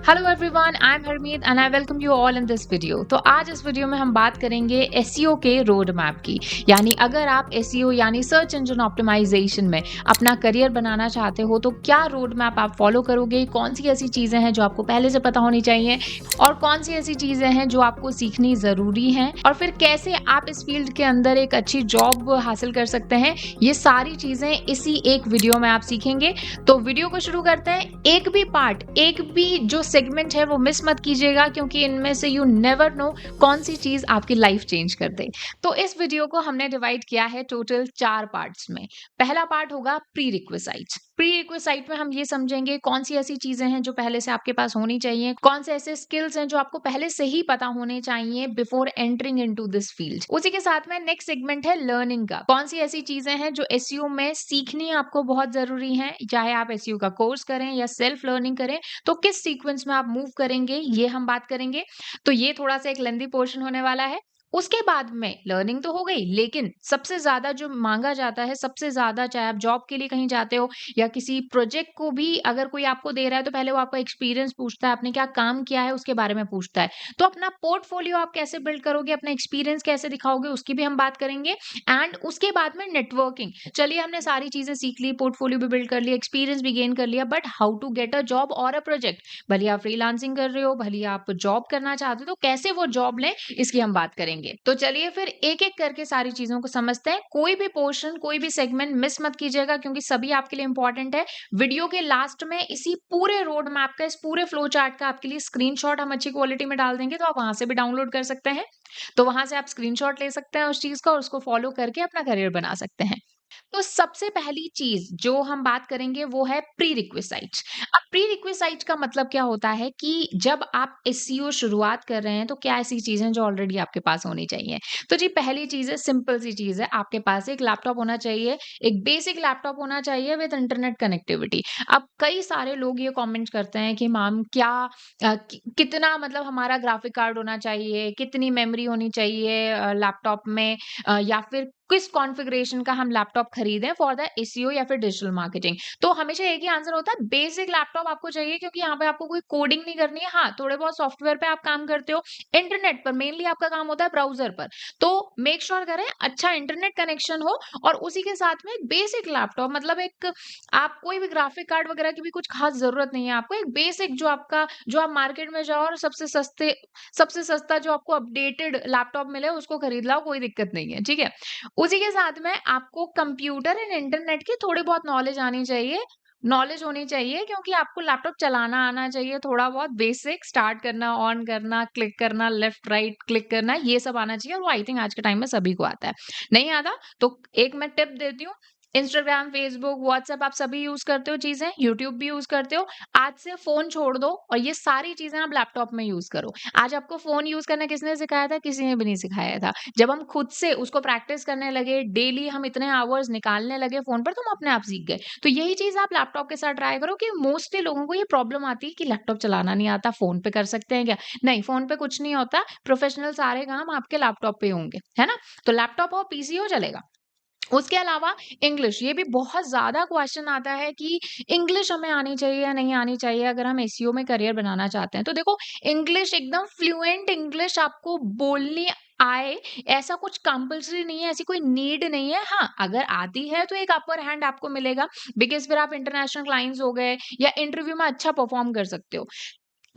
Hello everyone, I am Harmeet and I welcome you all in this video. तो आज इस video में हम बात करेंगे एसईओ के रोड मैप की। यानी अगर आप एसईओ यानी सर्च इंजन ऑप्टिमाइजेशन में अपना करियर बनाना चाहते हो तो क्या रोड मैप आप फॉलो करोगे, कौन सी ऐसी चीज़ें हैं जो आपको पहले से पता होनी चाहिए और कौन सी ऐसी चीज़ें हैं जो आपको सीखनी ज़रूरी हैं, और फिर कैसे आप इस फील्ड के अंदर एक अच्छी जॉब हासिल कर सकते हैं। ये सारी चीज़ें इसी एक वीडियो में आप सीखेंगे। तो वीडियो को शुरू करते हैं। एक भी पार्ट, एक भी जो सेगमेंट है वो मिस मत कीजिएगा, क्योंकि इनमें से यू नेवर नो कौन सी चीज आपकी लाइफ चेंज कर दे। तो इस वीडियो को हमने डिवाइड किया है टोटल 4 पार्ट्स में। पहला पार्ट होगा प्री रिक्विसाइट्स। प्री रिक्विसाइट में हम ये समझेंगे कौन सी ऐसी चीजें हैं जो पहले से आपके पास होनी चाहिए, कौन से ऐसे स्किल्स हैं जो आपको पहले से ही पता होने चाहिए before entering into this field. उसी के साथ में नेक्स्ट सेगमेंट है लर्निंग का। कौन सी ऐसी चीजें हैं जो एसईओ में सीखनी आपको बहुत जरूरी है, चाहे आप एसईओ का कोर्स करें या सेल्फ लर्निंग करें, तो किस सीक्वेंस में आप मूव करेंगे ये हम बात करेंगे। तो ये थोड़ा सा एक लेंथी पोर्शन होने वाला है। उसके बाद में लर्निंग तो हो गई, लेकिन सबसे ज्यादा जो मांगा जाता है, सबसे ज्यादा चाहे आप जॉब के लिए कहीं जाते हो या किसी प्रोजेक्ट को भी अगर कोई आपको दे रहा है तो पहले वो आपका एक्सपीरियंस पूछता है, आपने क्या काम किया है उसके बारे में पूछता है। तो अपना पोर्टफोलियो आप कैसे बिल्ड करोगे, अपना एक्सपीरियंस कैसे दिखाओगे, उसकी भी हम बात करेंगे। एंड उसके बाद में नेटवर्किंग। चलिए, हमने सारी चीजें सीख ली, पोर्टफोलियो भी बिल्ड कर लिया, एक्सपीरियंस भी गेन कर लिया, but how to get a job और अ प्रोजेक्ट। भले आप फ्रीलांसिंग कर रहे हो, भले आप जॉब करना चाहते हो, तो कैसे वो जॉब लें इसकी हम बात करेंगे। तो चलिए फिर एक एक करके सारी चीजों को समझते हैं। कोई भी पोर्शन, कोई भी सेगमेंट मिस मत कीजिएगा, क्योंकि सभी आपके लिए इंपॉर्टेंट है। वीडियो के लास्ट में इसी पूरे रोड मैप का, इस पूरे फ्लो चार्ट का आपके लिए स्क्रीनशॉट हम अच्छी क्वालिटी में डाल देंगे, तो आप वहां से भी डाउनलोड कर सकते हैं। तो वहां से आप स्क्रीनशॉट ले सकते हैं उस चीज का और उसको फॉलो करके अपना करियर बना सकते हैं। तो सबसे पहली चीज जो हम बात करेंगे वो है प्री रिक्विसाइट। अब प्री रिक्विसाइट का मतलब क्या होता है कि जब आप एसईओ शुरुआत कर रहे हैं तो क्या ऐसी चीजें जो ऑलरेडी आपके पास होनी चाहिए। तो जी पहली चीज है, सिंपल सी चीज है, आपके पास एक लैपटॉप होना चाहिए। एक बेसिक लैपटॉप होना चाहिए विद इंटरनेट कनेक्टिविटी। अब कई सारे लोग ये कमेंट करते हैं कि मैम क्या कितना मतलब हमारा ग्राफिक कार्ड होना चाहिए, कितनी मेमोरी होनी चाहिए लैपटॉप में, या फिर किस कॉन्फ़िगरेशन का हम लैपटॉप खरीदें फॉर द एसईओ या फिर डिजिटल मार्केटिंग। तो हमेशा एक ही आंसर होता है, बेसिक लैपटॉप आपको चाहिए, क्योंकि यहाँ पे आपको कोई कोडिंग नहीं करनी है। हाँ, थोड़े बहुत सॉफ्टवेयर पे आप काम करते हो, इंटरनेट पर मेनली आपका काम होता है, ब्राउज़र पर। तो मेक श्योर करें अच्छा इंटरनेट कनेक्शन हो और उसी के साथ में एक बेसिक लैपटॉप, मतलब एक आप कोई भी ग्राफिक कार्ड वगैरह की भी कुछ खास ज़रूरत नहीं है आपको। एक बेसिक जो आपका, जो आप मार्केट में जाओ और सबसे सस्ता जो आपको अपडेटेड लैपटॉप मिले उसको खरीद लाओ, कोई दिक्कत नहीं है, ठीक है? उसी के साथ में आपको कंप्यूटर एंड इंटरनेट की थोड़ी बहुत नॉलेज होनी चाहिए, क्योंकि आपको लैपटॉप चलाना आना चाहिए, थोड़ा बहुत बेसिक, स्टार्ट करना, ऑन करना, क्लिक करना, लेफ्ट राइट क्लिक करना, ये सब आना चाहिए। और वो आई थिंक आज के टाइम में सभी को आता है। नहीं आता तो एक मैं टिप देती हूँ, इंस्टाग्राम, फेसबुक, व्हाट्सएप आप सभी यूज करते हो चीजें, यूट्यूब भी यूज करते हो। आज से फोन छोड़ दो और ये सारी चीजें आप लैपटॉप में यूज करो। आज आपको फोन यूज करना किसने सिखाया था? किसी ने भी नहीं सिखाया था। जब हम खुद से उसको प्रैक्टिस करने लगे, डेली हम इतने आवर्स निकालने लगे फोन पर, तो हम अपने आप सीख गए। तो यही चीज आप लैपटॉप के साथ ट्राई करो, कि मोस्टली लोगों को ये प्रॉब्लम आती है कि लैपटॉप चलाना नहीं आता, फोन पे कर सकते हैं क्या? नहीं, फोन पे कुछ नहीं होता, प्रोफेशनल सारे काम आपके लैपटॉप पे होंगे, है ना? तो लैपटॉप हो, पीसी हो, चलेगा। उसके अलावा इंग्लिश, ये भी बहुत ज़्यादा क्वेश्चन आता है कि इंग्लिश हमें आनी चाहिए या नहीं आनी चाहिए अगर हम एसईओ में करियर बनाना चाहते हैं। तो देखो, इंग्लिश एकदम फ्लुएंट इंग्लिश आपको बोलनी आए, ऐसा कुछ कंपल्सरी नहीं है, ऐसी कोई नीड नहीं है। हाँ, अगर आती है तो एक अपर हैंड आपको मिलेगा, बिकॉज़ फिर आप इंटरनेशनल क्लाइंट्स हो गए या इंटरव्यू में अच्छा परफॉर्म कर सकते हो।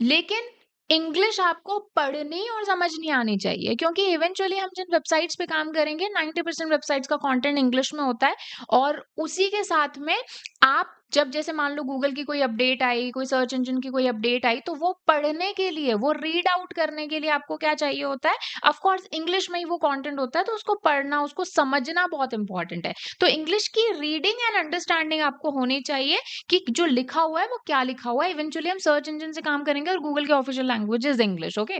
लेकिन इंग्लिश आपको पढ़नी और समझनी आनी चाहिए, क्योंकि इवेंचुअली हम जिन वेबसाइट्स पे काम करेंगे 90% वेबसाइट्स का कंटेंट इंग्लिश में होता है। और उसी के साथ में आप जब, जैसे मान लो गूगल की कोई अपडेट आई, कोई सर्च इंजन की कोई अपडेट आई, तो वो पढ़ने के लिए, वो रीड आउट करने के लिए आपको क्या चाहिए होता है? ऑफ कोर्स इंग्लिश में ही वो कंटेंट होता है, तो उसको पढ़ना, उसको समझना बहुत इंपॉर्टेंट है। तो इंग्लिश की रीडिंग एंड अंडरस्टैंडिंग आपको होनी चाहिए कि जो लिखा हुआ है वो क्या लिखा हुआ है। इवेंचुअली हम सर्च इंजन से काम करेंगे और गूगल की official language is English, okay.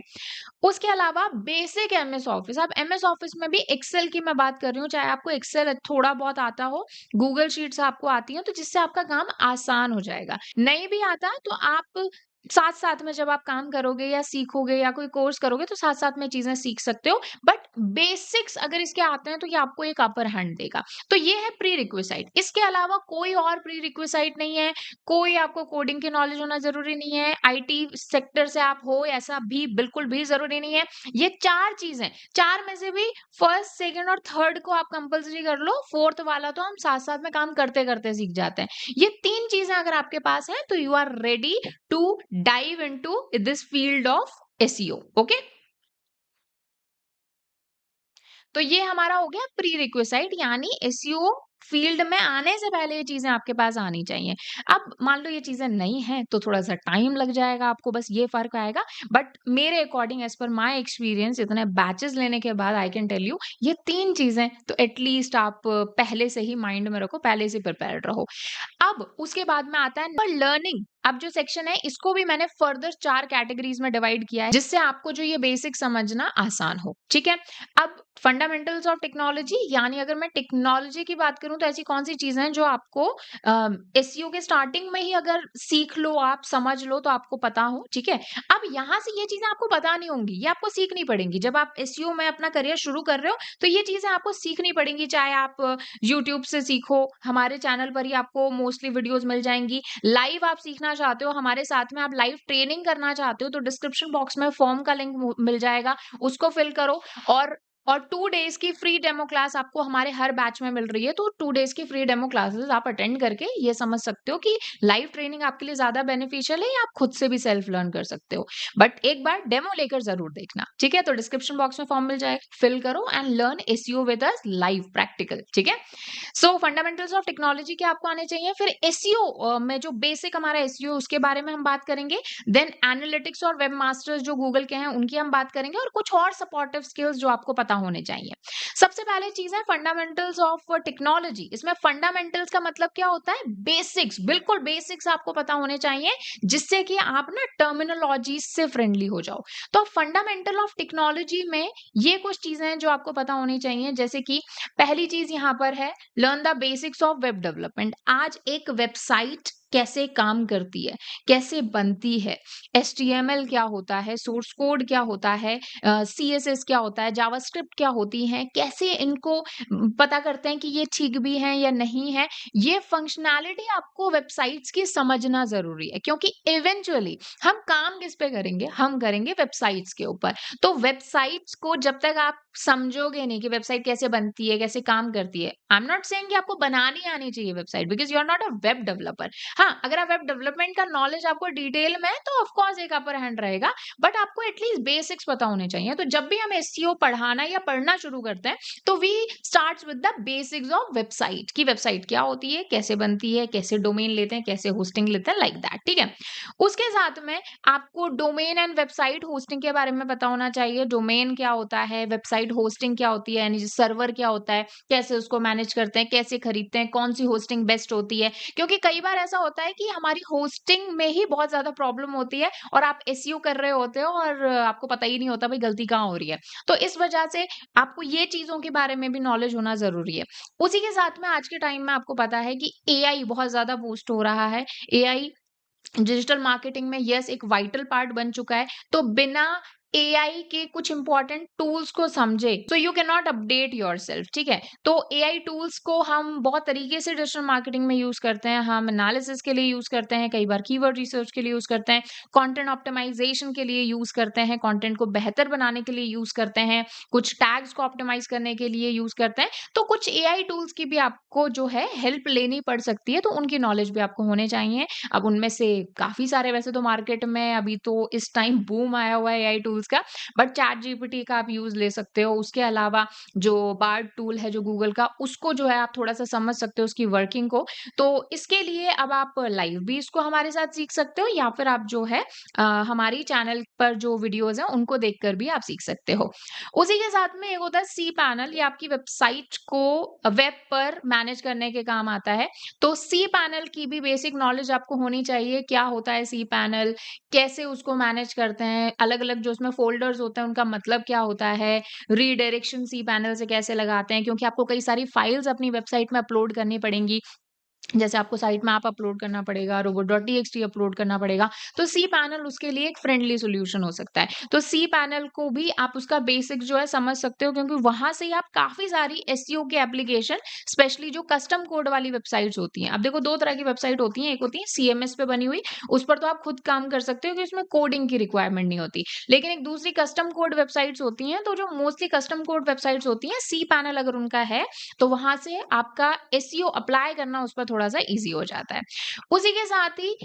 उसके अलावा बेसिक एमएस ऑफिस, अब एमएस ऑफिस में भी एक्सेल की मैं बात कर रही हूँ, चाहे आपको एक्सेल थोड़ा बहुत आता हो, गूगल शीट्स आपको आती हैं, तो जिससे आपका काम आसान हो जाएगा। नहीं भी आता तो आप साथ-साथ में जब आप काम करोगे या सीखोगे या कोई कोर्स करोगे तो साथ-साथ में चीज़ें सीख सकते हो। बट बेसिक्स अगर इसके आते हैं तो ये आपको एक अपर हैंड देगा। तो ये है प्री रिक्विज़ाइट। इसके अलावा कोई और प्री रिक्विज़ाइट नहीं है, कोई आपको कोडिंग की नॉलेज होना ज़रूरी नहीं है, आईटी सेक्टर से आप हो ऐसा भी बिल्कुल भी ज़रूरी नहीं है। ये 4 चीज़ें, 4 में से भी फर्स्ट, सेकंड और थर्ड को आप कंपल्सरी कर लो, फोर्थ वाला तो हम साथ-साथ में काम करते-करते सीख जाते हैं। ये 3 चीज़ें अगर आपके पास हैं तो you are ready to dive into this field of SEO. Okay, तो ये हमारा हो गया प्री रिक्विसाइट, यानी एसईओ फील्ड में आने से पहले ये चीजें आपके पास आनी चाहिए। अब मान लो ये चीजें नहीं हैं तो थोड़ा सा टाइम लग जाएगा आपको, बस ये फर्क आएगा। बट मेरे according, as per my experience, इतने बैचेस लेने के बाद आई कैन टेल यू ये 3 चीजें तो एटलीस्ट आप पहले से ही माइंड में रखो, पहले से प्रिपेयर्ड रहो। अब उसके बाद में आता है लर्निंग। अब जो सेक्शन है इसको भी मैंने फर्दर 4 कैटेगरीज में डिवाइड किया है, जिससे आपको जो ये बेसिक समझना आसान हो। ठीक है, अब फंडामेंटल्स ऑफ टेक्नोलॉजी, यानी अगर मैं टेक्नोलॉजी की बात करूं तो ऐसी कौन सी चीजें हैं जो आपको एसईओ के स्टार्टिंग में ही अगर सीख लो, आप समझ लो तो आपको पता हो। ठीक है, अब यहाँ से ये चीजें आपको पता नहीं होंगी, ये आपको सीखनी पड़ेंगी। जब आप एसईओ में अपना करियर शुरू कर रहे हो तो ये चीजें आपको सीखनी पड़ेंगी, चाहे आप यूट्यूब से सीखो, हमारे चैनल पर ही आपको मोस्टली वीडियोस मिल जाएंगी। लाइव आप सीखना चाहते हो हमारे साथ में, आप लाइव ट्रेनिंग करना चाहते हो तो डिस्क्रिप्शन बॉक्स में फॉर्म का लिंक मिल जाएगा, उसको फिल करो। और 2 डेज की फ्री डेमो क्लास आपको हमारे हर बैच में मिल रही है, तो 2 डेज की फ्री डेमो क्लासेस आप अटेंड करके ये समझ सकते हो कि लाइव ट्रेनिंग आपके लिए ज्यादा बेनिफिशियल है या आप खुद से भी सेल्फ लर्न कर सकते हो। बट एक बार डेमो लेकर जरूर देखना। ठीक है, तो डिस्क्रिप्शन बॉक्स में फॉर्म मिल जाएगा, फिल करो and learn SEO with us live practical. ठीक है, सो फंडामेंटल्स ऑफ टेक्नोलॉजी के आपको आने चाहिए। फिर एसईओ में जो बेसिक हमारा एसईओ उसके बारे में हम बात करेंगे। देन एनालिटिक्स और वेब मास्टर्स जो गूगल के हैं उनकी हम बात करेंगे, और कुछ और सपोर्टिव स्किल्स जो आपको पता होने चाहिए। सबसे पहले चीज है फंडामेंटल्स ऑफ टेक्नोलॉजी। इसमें फंडामेंटल्स का मतलब क्या होता है? बेसिक्स, बिल्कुल बेसिक्स आपको पता होने चाहिए, जिससे कि आप ना टर्मिनोलॉजी से फ्रेंडली हो जाओ। तो फंडामेंटल ऑफ टेक्नोलॉजी में ये कुछ चीजें हैं जो आपको पता होनी चाहिए, जैसे कि पहली चीज यहाँ पर है learn the basics of web development. आज एक वेबसाइट कैसे काम करती है, कैसे बनती है, एचटीएमएल क्या होता है, सोर्स कोड क्या होता है, सीएसएस क्या होता है, जावास्क्रिप्ट क्या होती है, कैसे इनको पता करते हैं कि ये ठीक भी है या नहीं है। ये फंक्शनैलिटी आपको वेबसाइट्स की समझना जरूरी है, क्योंकि इवेंचुअली हम काम किस पे करेंगे? हम करेंगे वेबसाइट्स के ऊपर। तो वेबसाइट्स को जब तक आप समझोगे नहीं कि वेबसाइट कैसे बनती है, कैसे काम करती है, आई एम नॉट सेइंग कि आपको बनानी आनी चाहिए website, because you are not a web developer. हाँ, अगर आप वेब डेवलपमेंट का नॉलेज आपको डिटेल में है तो ऑफ कोर्स एक अपर हैंड रहेगा, बट आपको एटलीस्ट बेसिक्स पता होने चाहिए। तो जब भी हम एसईओ पढ़ाना या पढ़ना शुरू करते हैं तो we starts with the basics of website, कि वेबसाइट क्या होती है, कैसे बनती है, कैसे डोमेन लेते हैं, कैसे होस्टिंग लेते हैं, लाइक दैट। ठीक है, उसके साथ में आपको डोमेन एंड वेबसाइट होस्टिंग के बारे में पता होना चाहिए। डोमेन क्या होता है, वेबसाइट होस्टिंग क्या होती है, यानी सर्वर क्या होता है, कैसे उसको मैनेज करते हैं, कैसे खरीदते हैं, कौन सी होस्टिंग बेस्ट होती है। क्योंकि कई बार ऐसा होता है कि हमारी होस्टिंग में ही बहुत ज्यादा प्रॉब्लम होती है और आप एसईओ कर रहे होते हो और आपको पता ही नहीं होता भाई गलती कहाँ हो रही है। तो इस वजह से आपको ये चीजों के बारे में भी नॉलेज होना जरूरी है। उसी के साथ में आज के टाइम में आपको पता है कि एआई बहुत ज्यादा बूस्ट हो रहा है। एआई डिजिटल मार्केटिंग में यस एक वाइटल पार्ट बन चुका है। तो बिना एआई के कुछ इंपॉर्टेंट टूल्स को समझे so you can not update yourself. ठीक है, तो एआई टूल्स को हम बहुत तरीके से डिजिटल मार्केटिंग में यूज करते हैं। हम एनालिसिस के लिए यूज करते हैं, कई बार कीवर्ड रिसर्च के लिए यूज करते हैं, कंटेंट ऑप्टिमाइजेशन के लिए यूज करते हैं, कंटेंट को बेहतर बनाने के लिए यूज करते हैं, कुछ टैग्स को ऑप्टिमाइज करने के लिए यूज करते हैं। तो कुछ एआई टूल्स की भी आपको जो है हेल्प लेनी पड़ सकती है, तो उनकी नॉलेज भी आपको होने चाहिए। अब उनमें से काफ़ी सारे, वैसे तो मार्केट में अभी तो इस टाइम बूम आया हुआ है एआई टूल्स का, बट चैट जीपीटी का आप यूज़ ले सकते हो। उसके अलावा जो बार्ड टूल है जो गूगल का, उसको जो है आप थोड़ा-सा समझ सकते हो उसकी वर्किंग को। तो इसके लिए अब आप लाइव भी इसको हमारे साथ सीख सकते हो, या फिर आप जो है हमारी चैनल पर जो वीडियोज़ हैं उनको देखकर भी आप सीख सकते हो। उसी के साथ में एक होता है सी पैनल, ये आपकी वेबसाइट को वेब पर मैनेज करने के काम आता है। तो सी पैनल की भी बेसिक नॉलेज आपको होनी चाहिए। क्या होता है सी पैनल, कैसे उसको मैनेज करते हैं, अलग-अलग जो उसमें फ़ोल्डर्स होते हैं उनका मतलब क्या होता है, रीडायरेक्शन सी पैनल से कैसे लगाते हैं, क्योंकि आपको कई सारी फाइल्स अपनी वेबसाइट में अपलोड करनी पड़ेंगी। जैसे आपको साइट मैप अपलोड करना पड़ेगा, रोबोट.txt अपलोड करना पड़ेगा, तो सी पैनल उसके लिए एक फ्रेंडली सॉल्यूशन हो सकता है। तो सी पैनल को भी आप उसका बेसिक जो है समझ सकते हो, क्योंकि वहां से ही आप काफी सारी एसईओ के एप्लीकेशन, स्पेशली जो कस्टम कोड वाली वेबसाइट्स होती हैं। अब देखो, दो तरह की वेबसाइट होती हैं, एक होती है सीएमएस पे बनी हुई, उस पर तो आप खुद काम कर सकते हो कि उसमें कोडिंग की रिक्वायरमेंट नहीं होती। लेकिन एक दूसरी कस्टम कोड वेबसाइट्स होती हैं, तो जो मोस्टली कस्टम कोड वेबसाइट्स होती हैं, सी पैनल अगर उनका है, तो वहां से आपका एसईओ अप्लाई करना उस पर थोड़ा सा इजी हो जाता है। उसी के साथ ही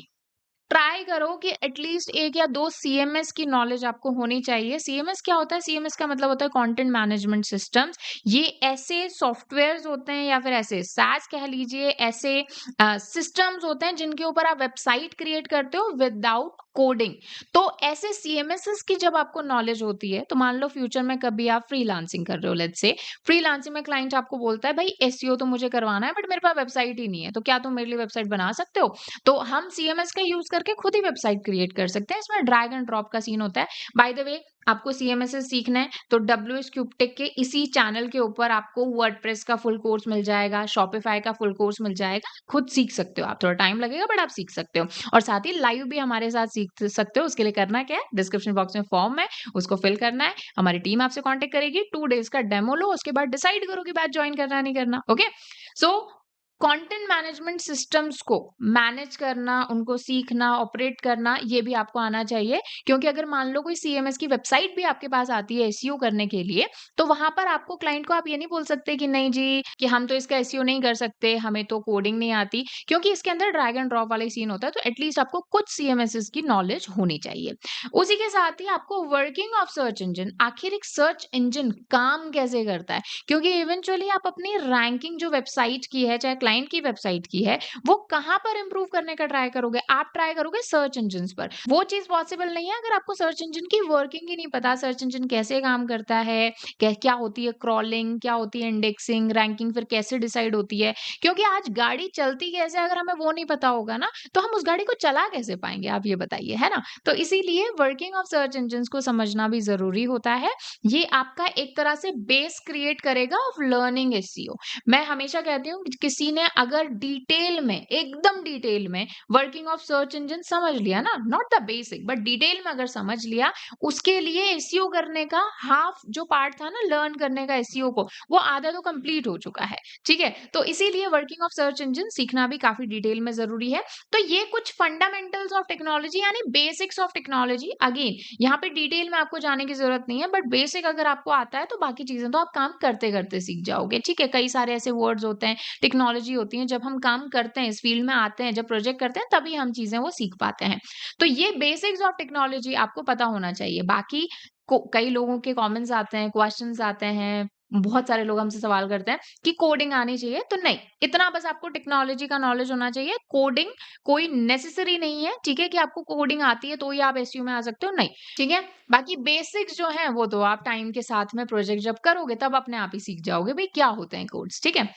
ट्राई करो कि एटलीस्ट एक या दो सीएमएस की नॉलेज आपको होनी चाहिए। सीएमएस क्या होता है? सीएमएस का मतलब होता है कंटेंट मैनेजमेंट सिस्टम्स। ये ऐसे सॉफ्टवेयर्स होते हैं या फिर ऐसे सास कह लीजिए, ऐसे सिस्टम्स होते हैं जिनके ऊपर आप वेबसाइट क्रिएट करते हो विदाउट कोडिंग। तो ऐसे सीएमएस की जब आपको नॉलेज होती है, तो मान लो फ्यूचर में कभी आप फ्रीलांसिंग कर रहे हो, लेट्स से फ्रीलांसिंग में क्लाइंट आपको बोलता है, भाई एसईओ तो मुझे करवाना है, बट मेरे पास वेबसाइट ही नहीं है, तो क्या तुम मेरे लिए वेबसाइट बना सकते हो? तो हम सीएमएस का यूज करके खुद ही वेबसाइट क्रिएट कर सकते हैं। इसमें ड्रैग एंड ड्रॉप का सीन होता है। बाय द वे, आपको सीएमएस सीखना है तो डब्ल्यूएस क्यूबटेक के इसी चैनल के ऊपर आपको वर्डप्रेस का फुल कोर्स मिल जाएगा, शॉपिफाई का फुल कोर्स मिल जाएगा। खुद सीख सकते हो आप, थोड़ा टाइम लगेगा बट आप सीख सकते हो। और साथ ही लाइव भी हमारे साथ सीख सकते हो। उसके लिए करना क्या है, डिस्क्रिप्शन बॉक्स में फॉर्म है, उसको फिल करना है, हमारी टीम आपसे कांटेक्ट करेगी, 2 डेज का डेमो लो, उसके बाद डिसाइड करो कि बैच ज्वाइन करना है नहीं करना। Okay, so content management systems को मैनेज करना, उनको सीखना, ऑपरेट करना, ये भी आपको आना चाहिए। क्योंकि अगर मान लो कोई सीएमएस की वेबसाइट भी आपके पास आती है एसईओ करने के लिए, तो वहां पर आपको क्लाइंट को आप ये नहीं बोल सकते कि नहीं जी, कि हम तो इसका एसईओ नहीं कर सकते, हमें तो कोडिंग नहीं आती, क्योंकि इसके अंदर ड्रैग एंड ड्रॉप वाला सीन होता है। तो एटलीस्ट आपको कुछ सीएमएस की नॉलेज होनी चाहिए। उसी के साथ ही आपको वर्किंग ऑफ सर्च इंजन, आखिर एक सर्च इंजन काम कैसे करता है, क्योंकि इवेंचुअली आप अपनी रैंकिंग जो वेबसाइट की है, चाहे क्लाइंट की वेबसाइट की है, वो कहाँ पर इंप्रूव करने का ट्राई करोगे? आप ट्राई करोगे सर्च इंजन पर। वो चीज पॉसिबल नहीं है अगर आपको सर्च इंजन की वर्किंग ही नहीं पता, सर्च इंजन कैसे काम करता है, क्या होती है क्रॉलिंग, क्या होती है इंडेक्सिंग, रैंकिंग फिर कैसे डिसाइड होती है। क्योंकि आज गाड़ी चलती कैसे, अगर हमें वो नहीं पता होगा ना, तो हम उस गाड़ी को चला कैसे पाएंगे, आप ये बताइए, है ना? तो इसीलिए वर्किंग ऑफ सर्च इंजन को समझना भी जरूरी होता है। ये आपका एक तरह से बेस क्रिएट करेगा ऑफ लर्निंग एसईओ। मैं हमेशा कहती हूँ कि किसी ने अगर डिटेल में, एकदम डिटेल में वर्किंग ऑफ सर्च इंजन समझ लिया ना, not the basic but detail में अगर समझ लिया, उसके लिए एसईओ करने का हाफ जो पार्ट था ना, लर्न करने का एसईओ को, वो आधा तो कंप्लीट हो चुका है। ठीक है, तो इसीलिए वर्किंग ऑफ सर्च इंजन सीखना भी काफी डिटेल में जरूरी है। तो ये कुछ फंडामेंटल्स ऑफ टेक्नोलॉजी यानी बेसिक्स ऑफ टेक्नोलॉजी। अगेन, यहाँ पे डिटेल में आपको जाने की जरूरत नहीं है, बट बेसिक अगर आपको आता है तो बाकी चीजें तो आप काम करते करते सीख जाओगे। ठीक है, कई सारे ऐसे वर्ड्स होते हैं, टेक्नोलॉजी होती है, जब हम काम करते हैं, इस फील्ड में आते हैं, जब प्रोजेक्ट करते हैं, तभी हम चीजें वो सीख पाते हैं। तो ये बेसिक्स ऑफ टेक्नोलॉजी आपको पता होना चाहिए। बाकी कई लोगों के कमेंट्स आते हैं, क्वेश्चंस आते हैं, बहुत सारे लोग हमसे सवाल करते हैं कि कोडिंग आनी चाहिए, तो नहीं, इतना बस आपको टेक्नोलॉजी का नॉलेज होना चाहिए। कोडिंग कोई नेसेसरी नहीं है, ठीक है, कि आपको कोडिंग आती है तो ही आप एसईओ में आ सकते हो, नहीं। ठीक है, बाकी बेसिक्स जो है वो तो आप टाइम के साथ में प्रोजेक्ट जब करोगे तब अपने आप ही सीख जाओगे, भाई क्या होते हैं कोड्स। ठीक है,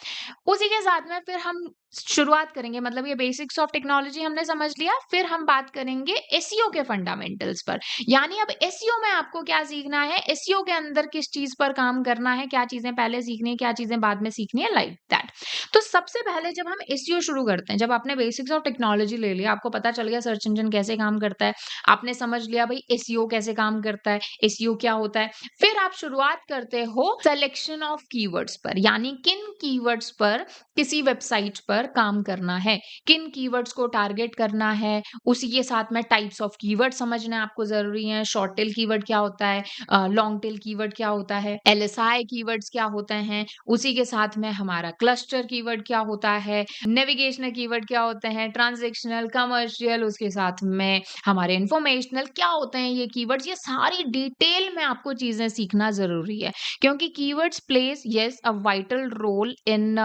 उसी के साथ में फिर हम शुरुआत करेंगे, मतलब ये बेसिक्स ऑफ टेक्नोलॉजी हमने समझ लिया, फिर हम बात करेंगे एसईओ के फंडामेंटल्स पर। यानी अब एसईओ में आपको क्या सीखना है, एसईओ के अंदर किस चीज पर काम करना है, क्या चीजें पहले सीखनी है, क्या चीजें बाद में सीखनी है, लाइक दैट। तो सबसे पहले जब हम एसईओ शुरू करते हैं, जब आपने बेसिक्स ऑफ टेक्नोलॉजी ले लिया, आपको पता चल गया सर्च इंजन कैसे काम करता है, आपने समझ लिया भाई एसईओ कैसे काम करता है, एसईओ क्या होता है, फिर आप शुरुआत करते हो सिलेक्शन ऑफ कीवर्ड्स पर। यानी किन कीवर्ड्स पर किसी वेबसाइट पर काम करना है, किन कीवर्ड्स को टारगेट करना है। उसी के साथ में टाइप्स ऑफ कीवर्ड समझना आपको जरूरी है। शॉर्ट टेल कीवर्ड क्या होता है, लॉन्ग टेल कीवर्ड क्या होता है, एलएसआई कीवर्ड्स क्या होते हैं, उसी के साथ में हमारा क्लस्टर कीवर्ड क्या होता है, नेविगेशनल कीवर्ड क्या होते हैं, ट्रांजैक्शनल, कमर्शियल, उसके साथ में हमारे इंफॉर्मेशनल क्या होते हैं ये कीवर्ड्स। ये सारी डिटेल में आपको चीजें सीखना जरूरी है, क्योंकि keywords plays yes a vital role in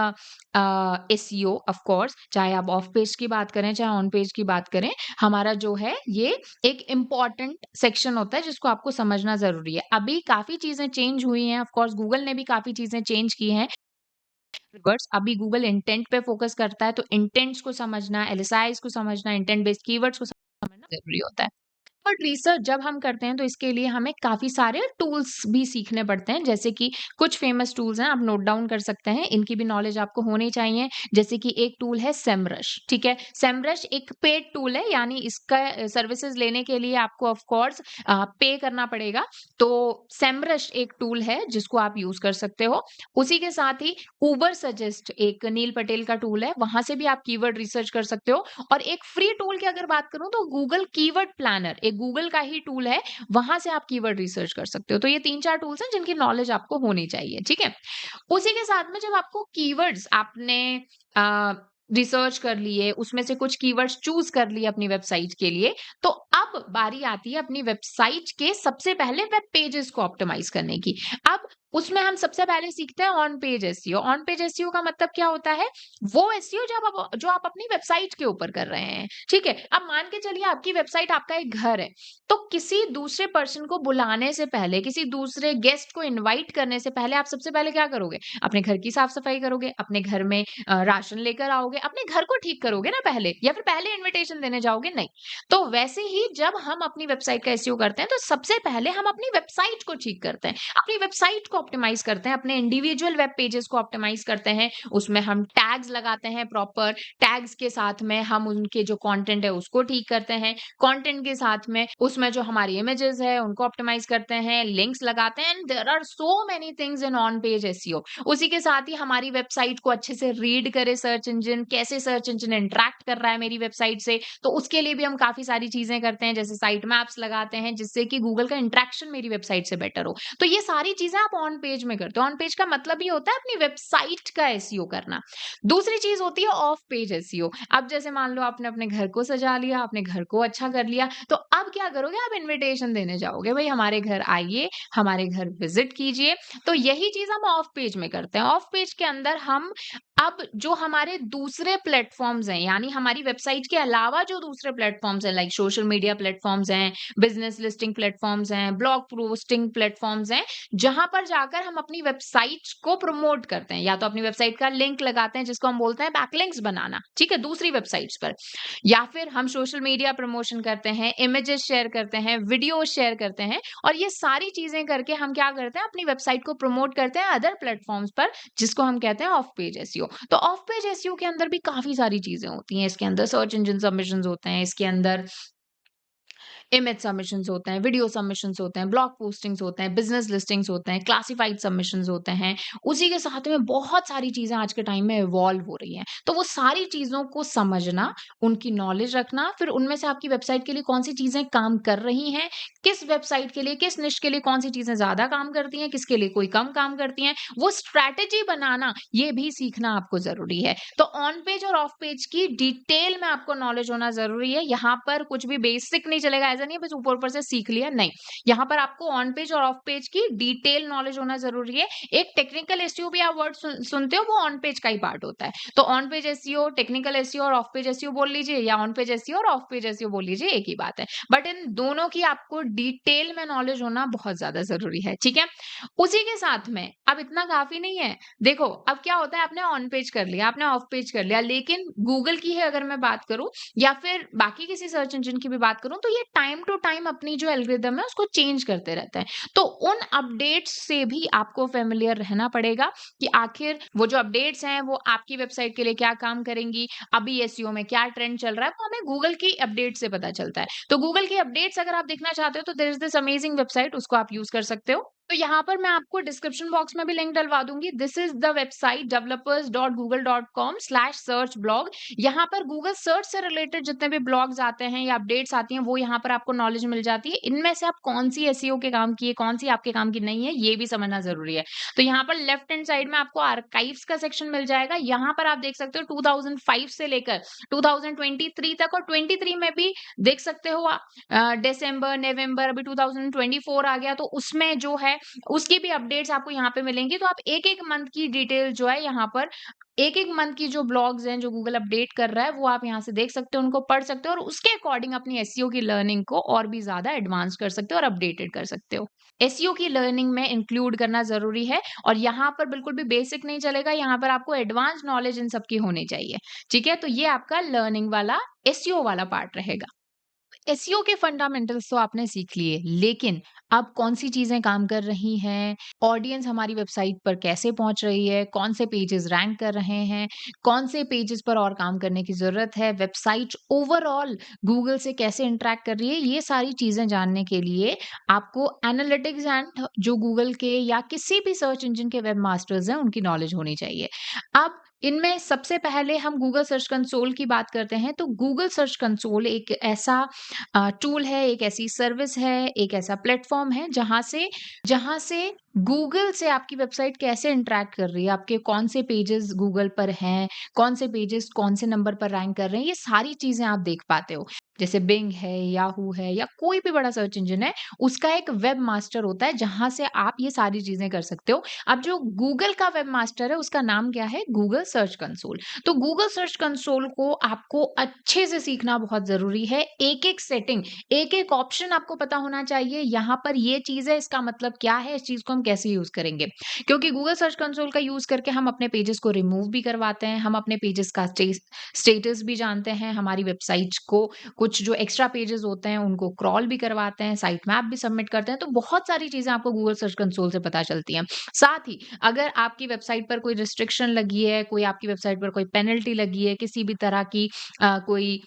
SEO of course. चाहे आप ऑफ पेज की बात करें, चाहे ऑन पेज की बात करें, हमारा जो है ये एक इम्पॉर्टेंट सेक्शन होता है जिसको आपको समझना जरूरी है। अभी काफी चीजें चेंज हुई हैं, ऑफ कोर्स गूगल ने भी काफी चीजें चेंज की हैं। कीवर्ड्स अभी गूगल इंटेंट पे फोकस करता है, तो इंटेंट्स को समझना, एलएसआईज को समझना, इंटेंट बेस्ड कीवर्ड्स को समझना जरूरी होता है। बट रिसर्च जब हम करते हैं तो इसके लिए हमें काफ़ी सारे टूल्स भी सीखने पड़ते हैं, जैसे कि कुछ फेमस टूल्स हैं, आप नोट डाउन कर सकते हैं, इनकी भी नॉलेज आपको होनी चाहिए। जैसे कि एक टूल है सेमरश, ठीक है? सेमरश एक पेड टूल है, यानी इसका सर्विसेज़ लेने के लिए आपको ऑफ कोर्स पे करना पड़ेगा। तो सेमरश एक टूल है जिसको आप यूज़ कर सकते हो। उसी के साथ ही उबर सजेस्ट एक नील पटेल का टूल है, वहाँ से भी आप कीवर्ड रिसर्च कर सकते हो। और एक फ्री टूल की अगर बात करूँ तो गूगल कीवर्ड प्लानर एक गूगल का ही टूल है, वहाँ से आप कीवर्ड रिसर्च कर सकते हो। तो ये 3-4 टूल्स हैं जिनकी नॉलेज आपको होनी चाहिए, ठीक है? उसी के साथ में जब आपको कीवर्ड्स आपने अ, रिसर्च कर लिए, उसमें से कुछ कीवर्ड्स चूज़ कर लिए अपनी वेबसाइट के लिए, तो अब बारी आती है अपनी वेबसाइट के सबसे पहले वेब पेजेस को ऑप्टिमाइज़ करने की। अब उसमें हम सबसे पहले सीखते हैं on page SEO. On page SEO का मतलब क्या होता है? वो एसईओ जो आप अपनी वेबसाइट के ऊपर कर रहे हैं, ठीक है? अब मान के चलिए आपकी वेबसाइट आपका एक घर है, तो किसी दूसरे पर्सन को बुलाने से पहले, किसी दूसरे गेस्ट को इनवाइट करने से पहले आप सबसे पहले क्या करोगे? अपने घर की साफ-सफाई करोगे, अपने घर में राशन लेकर आओगे, अपने घर को ठीक करोगे ना पहले, या फिर पहले इन्विटेशन देने जाओगे? नहीं। तो वैसे ही जब हम अपनी वेबसाइट का एसईओ करते हैं, तो सबसे पहले हम अपनी वेबसाइट को ठीक करते हैं, अपनी वेबसाइट को ऑप्टिमाइज़ करते हैं, अपने इंडिविजुअल वेब पेजेस को ऑप्टिमाइज़ करते हैं, उसमें हम टैग्स लगाते हैं प्रॉपर, टैग्स के साथ में हम उनके जो कंटेंट है उसको ठीक करते हैं, कंटेंट के साथ में उसमें जो हमारी इमेजेस है उनको ऑप्टिमाइज़ करते हैं, लिंक्स लगाते हैं, and there are so many things in on page SEO. उसी के साथ ही हमारी वेबसाइट को अच्छे से रीड करे सर्च इंजन, कैसे सर्च इंजन इंटरैक्ट कर रहा है मेरी वेबसाइट से, तो उसके लिए भी हम काफ़ी सारी चीज़ें करते हैं, जैसे साइट मैप्स लगाते हैं, जिससे कि गूगल का इंटरैक्शन मेरी वेबसाइट से बेटर हो। तो ये सारी चीज़ें आप ऑन पेज में करते हो। ऑन पेज का मतलब ये होता है अपनी वेबसाइट का एसईओ करना। दूसरी चीज़ होती है ऑफ पेज एसईओ। अब जैसे मान लो आपने अपने घर को सजा लिया, आपने घर को अच्छा कर लिया, तो अब क्या करोगे? आप इन्विटेशन देने जाओगे, भई हमारे घर आइए, हमारे घर विज़िट कीजिए। तो यही चीज़ हम ऑफ पेज में करते हैं। ऑफ पेज के अंदर हम अब जो हमारे दूसरे प्लेटफ़ॉर्म्स हैं, यानी हमारी वेबसाइट के अलावा जो दूसरे प्लेटफ़ॉर्म्स हैं, लाइक सोशल मीडिया प्लेटफ़ॉर्म्स हैं, बिज़नेस लिस्टिंग प्लेटफ़ॉर्म्स हैं, ब्लॉग पोस्टिंग प्लेटफ़ॉर्म्स हैं, जहाँ पर जाकर हम अपनी वेबसाइट को प्रमोट करते हैं। या तो अपनी वेबसाइट का लिंक लगाते हैं, जिसको हम बोलते हैं बैकलिंक्स बनाना, ठीक है? दूसरी वेबसाइट्स पर। या फिर हम सोशल मीडिया प्रमोशन करते हैं, इमेजेस शेयर करते हैं, वीडियोज़ शेयर करते हैं, और ये सारी चीज़ें करके हम क्या करते हैं? अपनी वेबसाइट को प्रमोट करते हैं अदर प्लेटफ़ॉर्म्स पर, जिसको हम कहते हैं ऑफ पेज एसईओ। तो ऑफ पेज एसईओ के अंदर भी काफ़ी सारी चीज़ें होती हैं। इसके अंदर सर्च इंजन सबमिशंस होते हैं, इसके अंदर इमेज सबमिशंस होते हैं, वीडियो सबमिशंस होते हैं, ब्लॉग पोस्टिंग्स होते हैं, बिज़नेस लिस्टिंग्स होते हैं, क्लासिफाइड सबमिशंस होते हैं। उसी के साथ में बहुत सारी चीज़ें आज के टाइम में इवॉल्व हो रही हैं। तो वो सारी चीज़ों को समझना, उनकी नॉलेज रखना, फिर उनमें से आपकी वेबसाइट के लिए कौन-सी चीज़ें काम कर रही हैं, किस वेबसाइट के लिए, किस निश के लिए कौन-सी चीज़ें ज़्यादा काम करती हैं, किसके लिए कोई कम काम करती हैं, वो स्ट्रैटेजी बनाना, ये भी सीखना आपको ज़रूरी है। तो ऑन पेज और ऑफ पेज की डिटेल में आपको नॉलेज होना ज़रूरी है। यहाँ पर कुछ भी बेसिक नहीं चलेगा, ऐसा नहीं है बस ऊपर-ऊपर से सीख लिया, नहीं। यहाँ पर आपको ऑन पेज और ऑफ पेज की डिटेल नॉलेज होना ज़रूरी है। एक टेक्निकल एसईओ भी आप वर्ड सुनते हो, वो ऑन पेज का ही पार्ट होता है। तो on page SEO, technical SEO और ऑफ पेज एसईओ बोल लीजिए, या ऑन पेज एसईओ और ऑफ पेज एसईओ बोल लीजिए, एक ही बात है। बट इन दोनों की आपको डिटेल में नॉलेज होना बहुत ज़्यादा ज़रूरी है, ठीक है? उसी के साथ में अब इतना काफ़ी नहीं है। देखो, अब क्या होता है, आपने ऑन पेज कर लिया, आपने ऑफ पेज कर लिया, लेकिन गूगल की है अगर मैं बात करूँ, या फिर बाकी किसी सर्च इंजन की भी बात करूँ, तो ये टाइम टू टाइम अपनी जो एल्गोरिदम है उसको चेंज करते रहते हैं। तो उन अपडेट्स से भी आपको फ़ैमिलियर रहना पड़ेगा कि आखिर वो जो अपडेट्स हैं वो आपकी वेबसाइट के लिए क्या काम करेंगी, अभी एसईओ में क्या ट्रेंड चल रहा है, वो हमें गूगल की अपडेट से पता चलता है। तो गूगल की अपडेट्स अगर आप देखना चाहते हो, तो there is this amazing website, उसको आप यूज़ कर सकते हो। तो यहाँ पर मैं आपको डिस्क्रिप्शन बॉक्स में भी लिंक डलवा दूँगी। This is the website developers.google.com/search blog। यहाँ पर गूगल सर्च से रिलेटेड जितने भी ब्लॉग्स आते हैं या अपडेट्स आती हैं, वो यहाँ पर आपको नॉलेज मिल जाती है। इनमें से आप कौन-सी एसईओ के काम की है, कौन-सी आपके काम की नहीं है, ये भी समझना ज़रूरी है। तो यहाँ पर लेफ्ट हैंड साइड में आपको आर्काइव्स का सेक्शन मिल जाएगा। यहाँ पर आप देख सकते हो 2005 से लेकर 2023 तक, और 23 में भी देख सकते हो दिसंबर, नवंबर, अभी 2024 आ गया, तो उसमें जो है उसकी भी अपडेट्स आपको यहाँ पे मिलेंगी। तो आप एक-एक मंथ की डिटेल जो है यहाँ पर, एक-एक मंथ की जो ब्लॉग्स हैं, जो गूगल अपडेट कर रहा है, वो आप यहाँ से देख सकते हो, उनको पढ़ सकते हो, और उसके अकॉर्डिंग अपनी एसईओ की लर्निंग को और भी ज़्यादा एडवांस कर सकते हो और अपडेटेड कर सकते हो। एसईओ की लर्निंग में इंक्लूड करना ज़रूरी है, और यहाँ पर बिल्कुल भी बेसिक नहीं चलेगा, यहाँ पर आपको एडवांस नॉलेज इन सब की होनी चाहिए। ठीक है? तो ये आपका लर्निंग वाला एसईओ वाला पार्ट रहेगा। एसईओ के फंडामेंटल्स तो आपने सीख लिए, लेकिन अब कौन-सी चीज़ें काम कर रही हैं, ऑडियंस हमारी वेबसाइट पर कैसे पहुँच रही है, कौन से पेजेज़ रैंक कर रहे हैं, कौन से पेजेज़ पर और काम करने की ज़रूरत है, वेबसाइट ओवरऑल गूगल से कैसे इंटरैक्ट कर रही है, ये सारी चीज़ें जानने के लिए आपको एनालिटिक्स एंड जो गूगल के या किसी भी सर्च इंजन के वेब मास्टर्स हैं, उनकी नॉलेज होनी चाहिए। अब इनमें सबसे पहले हम गूगल सर्च कंसोल की बात करते हैं, तो गूगल सर्च कंसोल एक ऐसा टूल है, एक ऐसी सर्विस है, एक ऐसा प्लेटफ़ॉर्म है जहाँ से गूगल से आपकी वेबसाइट कैसे इंटरैक्ट कर रही है, आपके कौन से पेजेज़ गूगल पर हैं, कौन से पेजेज़ कौन से नंबर पर रैंक कर रहे हैं, ये सारी चीज़ें आप देख पाते हो। जैसे बिंग है, याहू है या कोई भी बड़ा सर्च इंजन है, उसका एक वेब मास्टर होता है जहाँ से आप ये सारी चीज़ें कर सकते हो। अब जो गूगल का वेब मास्टर है, उसका नाम क्या है? Google search console. तो गूगल सर्च कंसोल को आपको अच्छे से सीखना बहुत ज़रूरी है। एक-एक सेटिंग, एक-एक ऑप्शन आपको पता होना चाहिए, यहाँ पर ये चीज़ है, इसका मतलब क्या है, इस चीज़ को हम कैसे यूज़ करेंगे। क्योंकि गूगल सर्च कंसोल का यूज़ करके हम अपने पेजेज़ को रिमूव भी करवाते हैं, हम अपने पेजेज़ का स्टेटस भी जानते हैं, हमारी वेबसाइट को कुछ जो एक्स्ट्रा पेजेज़ होते हैं, उनको क्रॉल भी करवाते हैं, साइट मैप भी सबमिट करते हैं, तो बहुत सारी चीज़ें आपको गूगल सर्च कंसोल से पता चलती हैं। साथ ही अगर आपकी वेबसाइट पर कोई रिस्ट्रिक्शन लगी है, कोई आपकी वेबसाइट पर कोई पेनल्टी लगी है, किसी भी तरह की कोई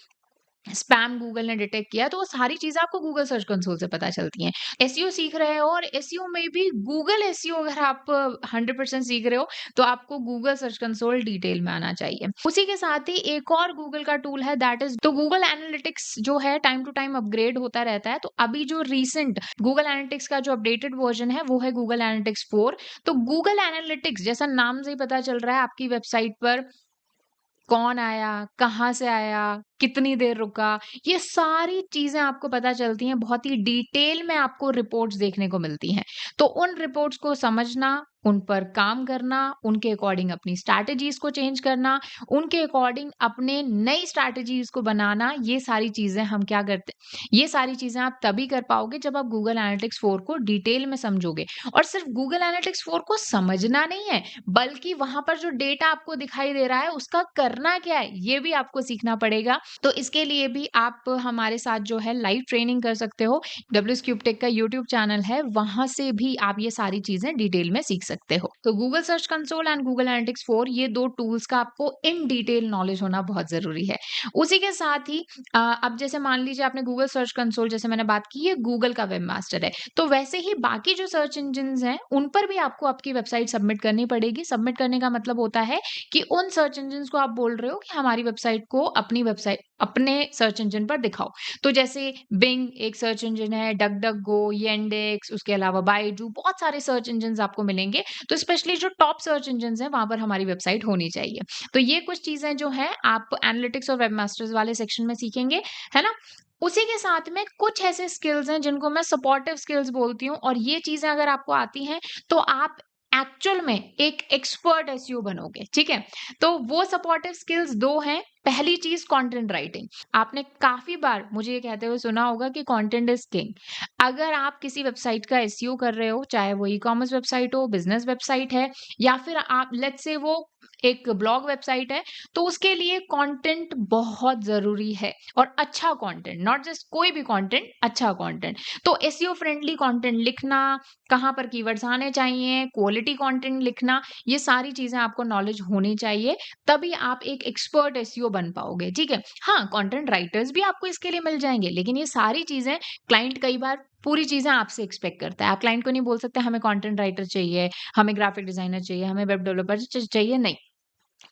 स्पैम गूगल ने डिटेक्ट किया, तो वो सारी चीज़ें आपको गूगल सर्च कंसोल से पता चलती हैं। एसईओ सीख रहे हो और एसईओ में भी गूगल एसईओ अगर आप 100% सीख रहे हो, तो आपको गूगल सर्च कंसोल डिटेल में आना चाहिए। उसी के साथ ही एक और गूगल का टूल है दैट इज़ तो गूगल एनालिटिक्स जो है टाइम टू टाइम अपग्रेड होता रहता है। तो अभी जो रीसेंट गूगल एनालिटिक्स का जो अपडेटेड वर्ज़न है, वो है गूगल एनालिटिक्स 4। तो गूगल एनालिटिक्स जैसा नाम से ही पता चल रहा है आपकी वेबसाइट पर कौन आया, कहाँ से आया, कितनी देर रुका, ये सारी चीज़ें आपको पता चलती हैं, बहुत ही डिटेल में आपको रिपोर्ट्स देखने को मिलती हैं। तो उन रिपोर्ट्स को समझना, उन पर काम करना, उनके अकॉर्डिंग अपनी स्ट्रैटेजीज़ को चेंज करना, उनके अकॉर्डिंग अपने नई स्ट्रैटेजीज़ को बनाना, ये सारी चीज़ें हम क्या करते ये सारी चीज़ें आप तभी कर पाओगे जब आप गूगल एनालिटिक्स 4 को डिटेल में समझोगे। और सिर्फ गूगल एनालिटिक्स 4 को समझना नहीं है, बल्कि वहाँ पर जो डेटा आपको दिखाई दे रहा है, उसका करना क्या है, ये भी आपको सीखना पड़ेगा। तो इसके लिए भी आप हमारे साथ जो है लाइव ट्रेनिंग कर सकते हो। डब्ल्यूस्क्यूब टेक का यूट्यूब चैनल है, वहाँ से भी आप ये सारी चीज़ें डिटेल में सीख सकते हो। तो Google search console and Google analytics 4 ये 2 टूल्स का आपको इन डिटेल नॉलेज होना बहुत ज़रूरी है। उसी के साथ ही अब जैसे मान लीजिए आपने गूगल सर्च कंसोल जैसे मैंने बात की, ये गूगल का वेब मास्टर है। तो वैसे ही बाकी जो सर्च इंजिन्स हैं, उन पर भी आपको आपकी वेबसाइट सबमिट करनी पड़ेगी। सबमिट करने का मतलब होता है कि उन सर्च इंजिन्स को आप बोल रहे हो कि हमारी वेबसाइट को अपने सर्च इंजन पर दिखाओ। तो जैसे बिंग एक सर्च इंजन है, डकडकगो, येंडेक्स, उसके अलावा बायजू, बहुत सारे सर्च इंजिन्स आपको मिलेंगे। तो स्पेशली जो टॉप सर्च इंजिन्स हैं, वहाँ पर हमारी वेबसाइट होनी चाहिए। तो ये कुछ चीज़ें जो हैं आप एनालिटिक्स और वेब मास्टर्स वाले सेक्शन में सीखेंगे, है ना? उसी के साथ में कुछ ऐसे स्किल्स हैं जिनको मैं सपोर्टिव स्किल्स बोलती हूँ और ये चीज़ें अगर आपको आती हैं, तो आप एक्चुअल में एक एक्सपर्ट एसईओ बनोगे, ठीक है? तो वो सपोर्टिव स्किल्स 2 हैं। पहली चीज़ कंटेंट राइटिंग। आपने काफ़ी बार मुझे ये कहते हुए सुना होगा कि कंटेंट इज़ किंग। अगर आप किसी वेबसाइट का एसईओ कर रहे हो, चाहे वो ई-कॉमर्स वेबसाइट हो, बिज़नेस वेबसाइट है या फिर आप लेट्स से वो एक ब्लॉग वेबसाइट है, तो उसके लिए कंटेंट बहुत ज़रूरी है और अच्छा कंटेंट, नॉट जस्ट कोई भी कंटेंट, अच्छा कंटेंट। तो एसईओ फ्रेंडली कंटेंट लिखना, कहाँ पर कीवर्ड्स आने चाहिए, क्वालिटी कंटेंट लिखना, ये सारी चीज़ें आपको नॉलेज होनी चाहिए, तभी आप एक एक्सपर्ट एसईओ बन पाओगे, ठीक है? हाँ, कंटेंट राइटर्स भी आपको इसके लिए मिल जाएँगे, लेकिन ये सारी चीज़ें क्लाइंट कई बार पूरी चीज़ें आपसे एक्सपेक्ट करता है। आप क्लाइंट को नहीं बोल सकते हमें कंटेंट राइटर चाहिए, हमें ग्राफिक डिज़ाइनर चाहिए, हमें वेब डेवलपर चाहिए, नहीं।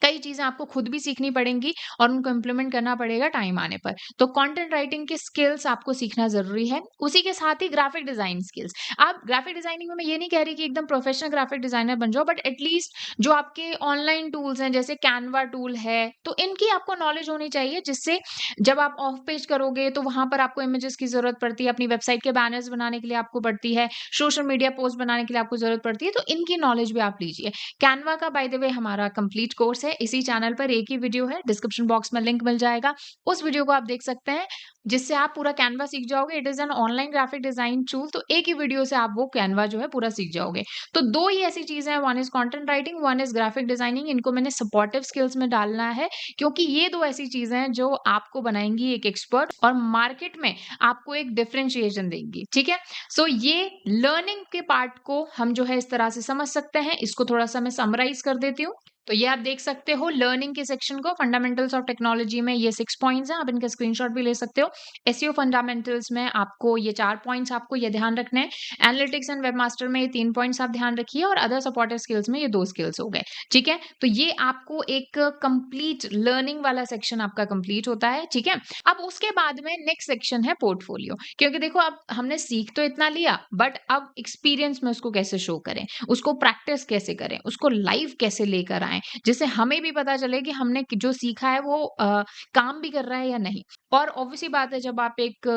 कई चीज़ें आपको खुद भी सीखनी पड़ेंगी और उनको इम्प्लीमेंट करना पड़ेगा टाइम आने पर। तो कंटेंट राइटिंग की स्किल्स आपको सीखना ज़रूरी है। उसी के साथ ही ग्राफिक डिज़ाइन स्किल्स। आप ग्राफिक डिज़ाइनिंग में मैं ये नहीं कह रही कि एकदम प्रोफेशनल ग्राफिक डिज़ाइनर बन जाओ, बट एटलीस्ट जो आपके ऑनलाइन टूल्स हैं, जैसे कैनवा टूल है, तो इनकी आपको नॉलेज होनी चाहिए, जिससे जब आप ऑफ पेज करोगे, तो वहाँ पर आपको इमेजेस की ज़रूरत पड़ती है, अपनी वेबसाइट के बैनर्स बनाने के लिए आपको पड़ती है, सोशल मीडिया पोस्ट बनाने के लिए आपको ज़रूरत पड़ती है, तो इनकी नॉलेज भी आप लीजिए। कैनवा का बाय द वे हमारा कंप्लीट कोर्स है, इसी चैनल पर एक ही वीडियो है, डिस्क्रिप्शन बॉक्स में लिंक मिल जाएगा। उस वीडियो को आप देख सकते हैं, जिससे आप पूरा कैनवा सीख जाओगे। It is an online graphic design tool, तो एक ही वीडियो से आप वो कैनवा जो है पूरा सीख जाओगे। तो 2 ही ऐसी चीज़ें हैं, one is content writing, one is graphic designing. इनको मैंने सपोर्टिव स्किल्स में डालना है, क्योंकि ये 2 ऐसी चीज़ें हैं जो आपको बनाएँगी एक एक्सपर्ट और मार्केट में आपको एक डिफरेंशिएशन देंगी, ठीक है? सो ये लर्निंग के पार्ट को हम जो है इस तरह से समझ सकते हैं। इसको थोड़ा-सा मैं समराइज़ कर देती हूँ। तो ये आप देख सकते हो लर्निंग के सेक्शन को, फंडामेंटल्स ऑफ टेक्नोलॉजी में ये 6 पॉइंट्स हैं, आप इनका स्क्रीनशॉट भी ले सकते हो। एसईओ फंडामेंटल्स में आपको ये 4 पॉइंट्स आपको ये ध्यान रखने हैं। एनालिटिक्स एंड वेबमास्टर में ये 3 पॉइंट्स आप ध्यान रखिए और अदर सपोर्टिव स्किल्स में ये 2 स्किल्स हो गए, ठीक है? तो ये आपको एक कंप्लीट लर्निंग वाला सेक्शन आपका कंप्लीट होता है, ठीक है? अब उसके बाद में नेक्स्ट सेक्शन है पोर्टफोलियो, क्योंकि देखो अब हमने सीख तो इतना लिया, बट अब एक्सपीरियंस में उसको कैसे शो करें, उसको प्रैक्टिस कैसे करें, उसको लाइव कैसे लेकर आएँ, जिससे हमें भी पता चले कि हमने जो सीखा है वो काम भी कर रहा है या नहीं। और ऑब्वियस सी बात है, जब आप एक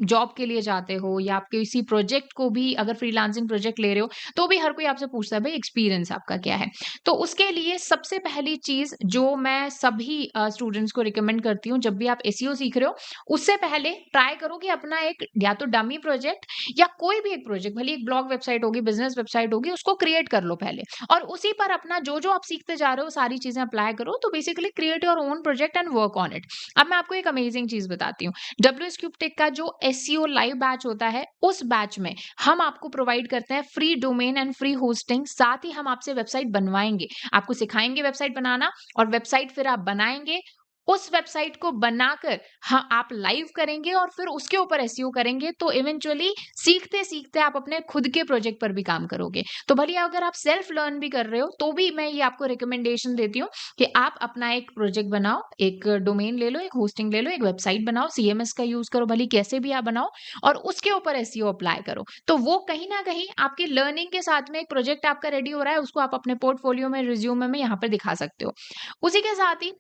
जॉब के लिए जाते हो या आप किसी प्रोजेक्ट को भी अगर फ्रीलांसिंग प्रोजेक्ट ले रहे हो, तो भी हर कोई आपसे पूछता है भाई एक्सपीरियंस आपका क्या है। तो उसके लिए सबसे पहली चीज जो मैं सभी स्टूडेंट्स को रिकमेंड करती हूँ, जब भी आप एसईओ सीख रहे हो, उससे पहले ट्राई करो कि अपना एक या तो डमी प्रोजेक्ट या कोई भी एक प्रोजेक्ट, भले एक ब्लॉग वेबसाइट होगी, बिजनेस वेबसाइट होगी, उसको क्रिएट कर लो पहले। और उसी पर अपना जो जो आप सीखते जा रहे हो सारी चीजें अप्लाई करो। तो basically create your own project and work on it. अब मैं आपको एक अमेजिंग चीज बताती हूँ। डब्ल्यूएस क्यूब टेक का जो एसईओ लाइव बैच होता है, उस बैच में हम आपको प्रोवाइड करते हैं free domain and free hosting, साथ ही हम आपसे वेबसाइट बनवाएंगे, आपको सिखाएंगे वेबसाइट बनाना, और वेबसाइट फिर आप बनाएंगे। उस वेबसाइट को बनाकर हाँ आप लाइव करेंगे और फिर उसके ऊपर एसईओ करेंगे। तो इवेंचुअली सीखते सीखते आप अपने खुद के प्रोजेक्ट पर भी काम करोगे। तो भले अगर आप सेल्फ लर्न भी कर रहे हो, तो भी मैं ये आपको रिकमेंडेशन देती हूँ कि आप अपना एक प्रोजेक्ट बनाओ, एक डोमेन ले लो, एक होस्टिंग ले लो, एक वेबसाइट बनाओ, सीएमएस का यूज करो, भले कैसे भी आप बनाओ, और उसके ऊपर एसईओ अप्लाई करो। तो वो कहीं ना कहीं आपकी लर्निंग के साथ में एक प्रोजेक्ट आपका रेडी हो रहा है, उसको आप अपने पोर्टफोलियो में, रिज्यूमे में यहाँ पर दिखा सकते हो। उसी के साथ ही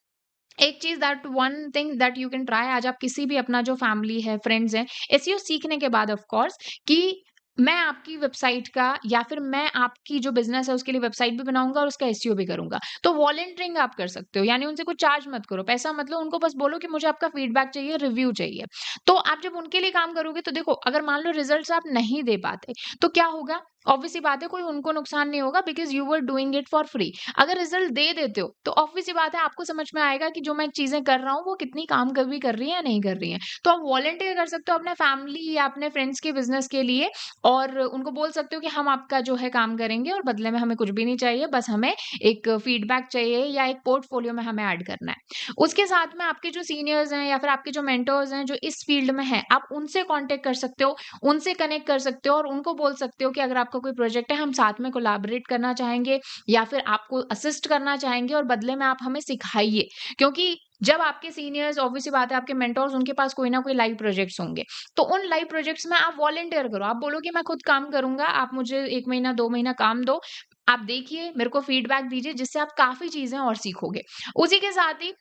एक चीज, that one thing that you can try, आज आप किसी भी अपना जो फैमिली है, फ्रेंड्स हैं, एसईओ सीखने के बाद ऑफ कोर्स, कि मैं आपकी वेबसाइट का या फिर मैं आपकी जो बिजनेस है उसके लिए वेबसाइट भी बनाऊंगा और उसका एसईओ भी करूंगा। तो वॉलंटियरिंग आप कर सकते हो, यानी उनसे कुछ चार्ज मत करो, पैसा मत लो, उनको बस बोलो कि मुझे आपका फीडबैक चाहिए, रिव्यू चाहिए। तो आप जब उनके लिए काम करोगे, तो देखो अगर मान लो रिजल्ट्स आप नहीं दे पाते, तो क्या होगा? ऑब्वियस सी बात है, कोई उनको नुकसान नहीं होगा, because you were doing it for free. अगर रिजल्ट दे देते हो, तो ऑब्वियस सी बात है आपको समझ में आएगा कि जो मैं चीजें कर रहा हूँ वो कितनी काम कर भी कर रही है या नहीं कर रही है। तो आप वॉलंटियर कर सकते हो अपने फैमिली या अपने फ्रेंड्स के बिजनेस के लिए, और उनको बोल सकते हो कि हम आपका जो है काम करेंगे और बदले में हमें कुछ भी नहीं चाहिए, बस हमें एक फीडबैक चाहिए या एक पोर्टफोलियो में हमें ऐड करना है। उसके साथ में आपके जो सीनियर्स हैं या फिर आपके जो मेंटर्स हैं जो इस फील्ड में हैं, आप उनसे कांटेक्ट कर सकते हो, उनसे कनेक्ट कर सकते हो और उनको बोल सकते हो कि अगर आपका कोई प्रोजेक्ट है, हम साथ में कोलैबोरेट करना चाहेंगे या फिर आपको असिस्ट करना चाहेंगे और बदले में आप हमें सिखाइए। क्योंकि जब आपके सीनियर्स, ऑब्वियस सी बात है, आपके मेंटोर्स, उनके पास कोई ना कोई लाइव प्रोजेक्ट्स होंगे, तो उन लाइव प्रोजेक्ट्स में आप वॉलंटियर करो। आप बोलो कि मैं खुद काम करूंगा, आप मुझे 1 महीना 2 महीना काम दो, आप देखिए, मेरे को फीडबैक दीजिए, जिससे आप काफी चीजें और सीखोगे। उसी के साथ ही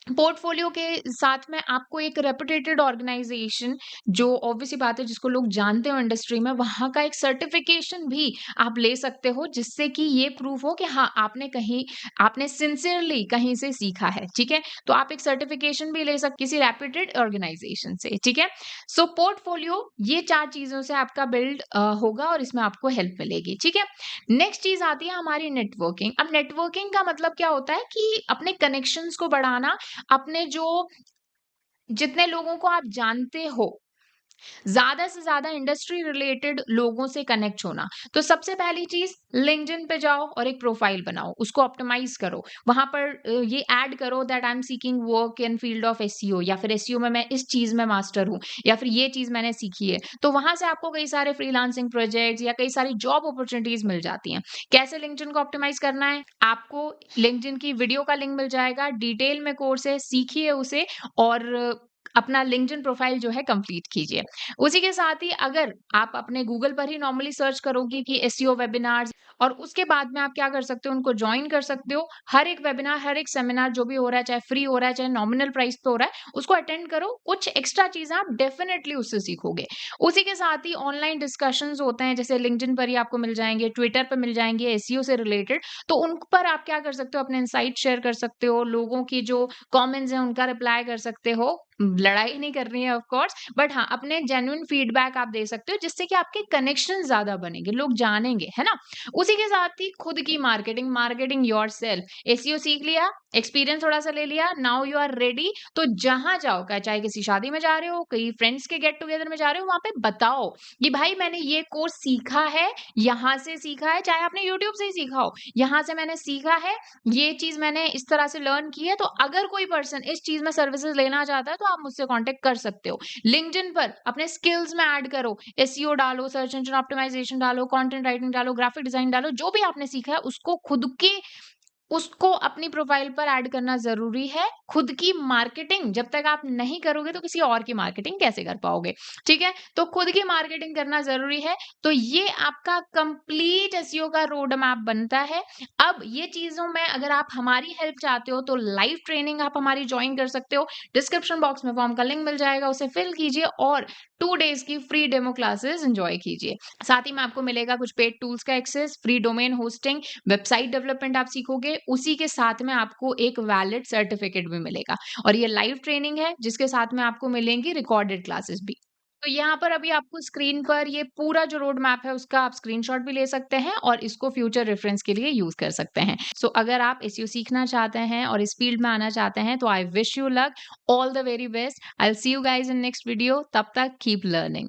पोर्टफोलियो के साथ में आपको एक रेपुटेटेड ऑर्गेनाइजेशन, जो ऑब्वियस सी बात है जिसको लोग जानते हो इंडस्ट्री में, वहां का एक सर्टिफिकेशन भी आप ले सकते हो, जिससे कि ये प्रूफ हो कि हाँ आपने सिंसियरली कहीं से सीखा है, ठीक है? तो आप एक सर्टिफिकेशन भी ले सकते किसी रेपुटेड ऑर्गेनाइजेशन से, ठीक है? सो पोर्टफोलियो ये 4 चीजों से आपका बिल्ड होगा और इसमें आपको हेल्प मिलेगी, ठीक है? नेक्स्ट चीज आती है हमारी नेटवर्किंग। अब नेटवर्किंग का मतलब क्या होता है कि अपने कनेक्शंस को बढ़ाना, अपने जो जितने लोगों को आप जानते हो, ज़्यादा से ज़्यादा इंडस्ट्री रिलेटेड लोगों से कनेक्ट होना। तो सबसे पहली चीज़, लिंक्डइन पे जाओ और एक प्रोफाइल बनाओ, उसको ऑप्टिमाइज़ करो। वहाँ पर ये ऐड करो that I am seeking work in field of SEO, या फिर एसईओ में मैं इस चीज़ में मास्टर हूँ, या फिर ये चीज़ मैंने सीखी है। तो वहाँ से आपको कई सारे फ्रीलांसिंग प्रोजेक्ट्स या कई सारी जॉब अपॉर्च्युनिटीज़ मिल जाती हैं। कैसे लिंक्डइन को ऑप्टिमाइज़ करना है? आपको लिंक्डइन की वीडियो का लिंक मिल जाएगा, डिटेल में कोर्स है, सीखिए उसे, और अपना लिंक्डइन प्रोफाइल जो है कंप्लीट कीजिए। उसी के साथ ही अगर आप अपने गूगल पर ही नॉर्मली सर्च करोगे कि एसईओ वेबिनार्स, और उसके बाद में आप क्या कर सकते हो, उनको ज्वाइन कर सकते हो। हर एक वेबिनार, हर एक सेमिनार जो भी हो रहा है, चाहे फ्री हो रहा है, चाहे नॉमिनल प्राइस पे हो रहा है, उसको अटेंड करो। कुछ एक्स्ट्रा चीज़ें आप डेफिनिटली उससे सीखोगे। उसी के साथ ही ऑनलाइन डिस्कशंस होते हैं, जैसे लिंक्डइन पर ही आपको मिल जाएँगे, ट्विटर पे मिल जाएँगे एसईओ से रिलेटेड। तो उन पर आप क्या कर सकते हो, अपने इनसाइट शेयर कर सकते हो, लोगों की जो कमेंट्स हैं उनका रिप्लाई कर सकते हो। लड़ाई नहीं करनी है ऑफ कोर्स, बट हाँ, अपने जेन्युइन फीडबैक आप दे सकते हो, जिससे कि आपके कनेक्शन ज़्यादा बनेंगे, लोग जानेंगे, है ना? उसी के साथ ही खुद की मार्केटिंग, मार्केटिंग योरसेल्फ। एसईओ सीख लिया, एक्सपीरियंस थोड़ा-सा ले लिया, नाउ यू आर रेडी। तो जहाँ जाओ, चाहे किसी शादी में जा रहे हो, कहीं फ्रेंड्स के गेट टुगेदर में जा रहे हो, वहाँ पे बताओ कि भाई मैंने ये कोर्स सीखा है, यहाँ से सीखा है, चाहे आपने यूट्यूब से ही सीखा हो, यहाँ से मैंने सीखा है, ये चीज़ मैंने इस तरह से लर्न की है। तो अगर कोई पर्सन इस चीज़ में सर्विसेज़ लेना चाहता है, तो आप मुझसे कॉन्टैक्ट कर सकते हो। लिंक्डइन पर अपने स्किल्स में ऐड करो, एसईओ डालो, सर्च इंजन ऑप्टिमाइजेशन डालो, कंटेंट राइटिंग डालो, ग्राफिक डिजाइन डालो, जो भी आपने सीखा है उसको खुद की उसको अपनी प्रोफाइल पर ऐड करना ज़रूरी है। खुद की मार्केटिंग जब तक आप नहीं करोगे, तो किसी और की मार्केटिंग कैसे कर पाओगे? ठीक है? तो खुद की मार्केटिंग करना ज़रूरी है। तो ये आपका कंप्लीट एसईओ का रोड मैप बनता है। अब ये चीज़ों में अगर आप हमारी हेल्प चाहते हो, तो लाइव ट्रेनिंग आप हमारी जॉइन कर सकते हो। डिस्क्रिप्शन बॉक्स में फॉर्म का लिंक मिल जाएगा, उसे फिल कीजिए और 2 डेज़ की फ्री डेमो क्लासेस एन्जॉय कीजिए। साथ ही में आपको मिलेगा कुछ पेड टूल्स का access, free domain hosting, website development आप सीखोगे। उसी के साथ में आपको एक वैलिड सर्टिफिकेट भी मिलेगा, और ये लाइव ट्रेनिंग है, जिसके साथ में आपको मिलेंगी रिकॉर्डेड क्लासेस भी। तो यहाँ पर अभी आपको स्क्रीन पर ये पूरा जो रोड मैप है, उसका आप स्क्रीनशॉट भी ले सकते हैं और इसको फ्यूचर रेफरेंस के लिए यूज कर सकते हैं। सो अगर आप एसईओ सीखना चाहते हैं और इस फील्ड में आना चाहते हैं, तो I wish you luck, all the very best. I will see you guys in next video. तब तक कीप लर्निंग।